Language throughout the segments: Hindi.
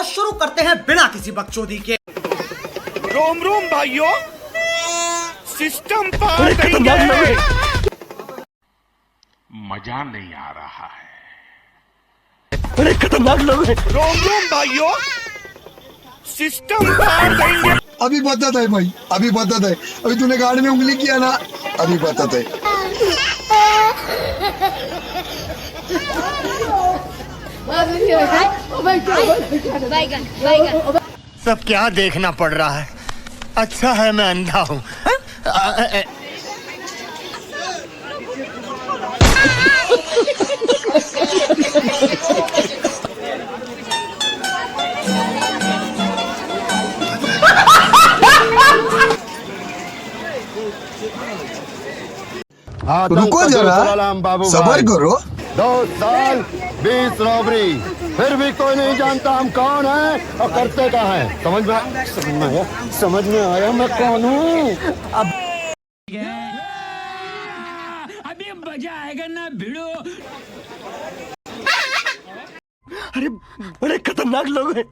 और शुरू करते हैं बिना किसी बकचोदी के। रोम रोम भाइयों, सिस्टम पार देंगे। मजा नहीं आ रहा है। बड़े खतरनाक लोग हैं। रोम रोम भाइयों, सिस्टम पार देंगे। अभी बता था भाई, अभी बता था। अभी तूने गाड़ी में उंगली किया ना, अभी बता था। सब क्या देखना पड़ रहा है। अच्छा है मैं अंधा हूँ। रुको जरा, सबर करो। 2 साल 20 रॉबरी, फिर भी कोई नहीं जानता हम कौन है और करते क्या है। समझ में आया मैं कौन हूँ। अभी मजा आएगा ना भिड़ो। अरे बड़े खतरनाक लोग हैं।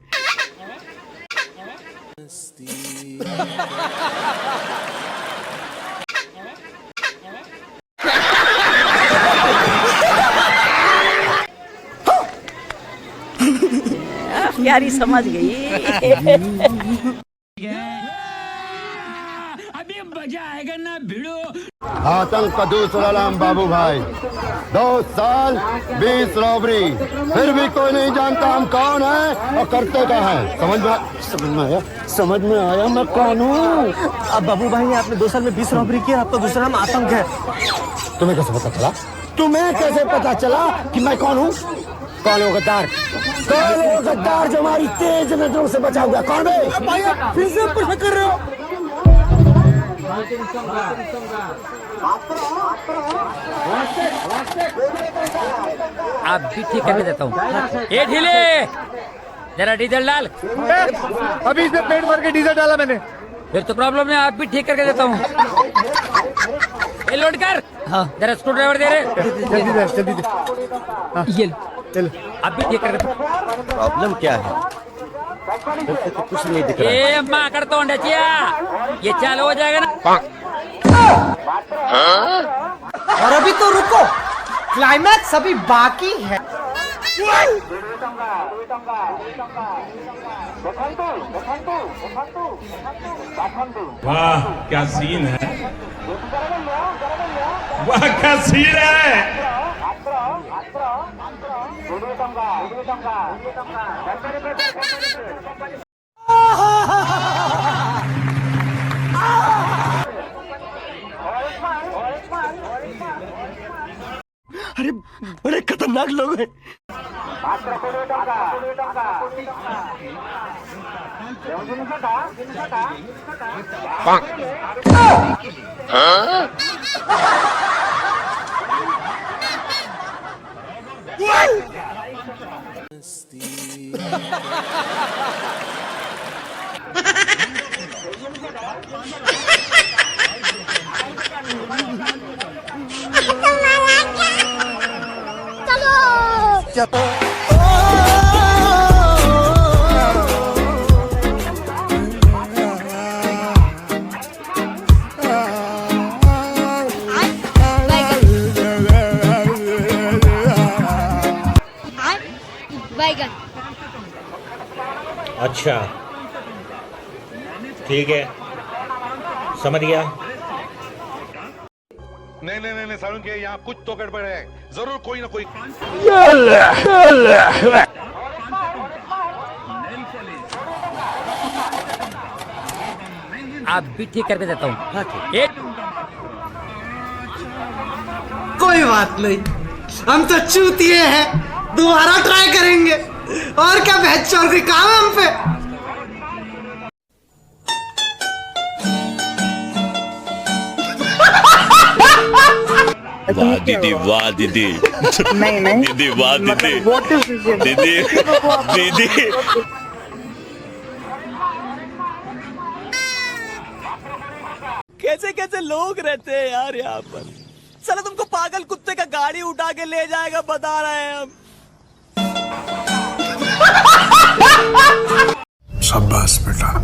प्यारी समझ गई। अभी मजा आएगा ना भिड़ो। आतंक का दूसरा नाम बाबू भाई। 2 साल 20 रॉबरी, फिर भी कोई नहीं जानता हम कौन है और करते क्या है। समझ में आया मैं कौन हूँ। अब बाबू भाई आपने 2 साल में 20 रॉबरी किया, आपका दूसरा नाम आतंक है। तुम्हें कैसे पता चला? तुम्हें कैसे पता चला कि मैं कौन हूँ? कौन हो गद्दार? कौन हो गद्दार जो हमारी तेज नजरों से बचा हुआ? कौन है भाई? आप फिर से प्रश्न कर रहे हो। आप भी ठीक करके देता हूँ। ये ढीले जरा डीजल डाल। अभी इसे पेट भर के डीजल डाला मैंने। फिर तो प्रॉब्लम नहीं, आप भी ठीक करके देता हूँ। ये लोड कर। हाँ जरा स्क्रू ड्राइवर दे रहे। जल्दी दे। ये आप भी ठीक करके। प्रॉब्लम क्या है? तो कुछ नहीं दिख रहा। ये माँ करता हूँ डचिया, ये चालू हो जाएगा ना। और अभी तो रुको, क्लाइमैक्स अभी बाकी है। वाह क्या सीन है, वाह क्या सीन है। अरे बड़े खतरनाक लोग हैं। अच्छा ठीक है, समझ गया। नहीं सारुण के यहाँ कुछ तो गड़बड़ है, जरूर कोई ना कोई। आप भी ठीक करके देता हूँ। कोई बात नहीं, हम तो चूतिए हैं, दोबारा ट्राई करेंगे। और क्या बहस चल रही काम है हम पे। वाह दीदी, वाह दीदी। नहीं दीदी वाह दीदी। दीदी दीदी कैसे कैसे लोग रहते हैं यार यहाँ पर। साला तुमको पागल कुत्ते का गाड़ी उठा के ले जाएगा, बता रहे हैं हम। बस बेटा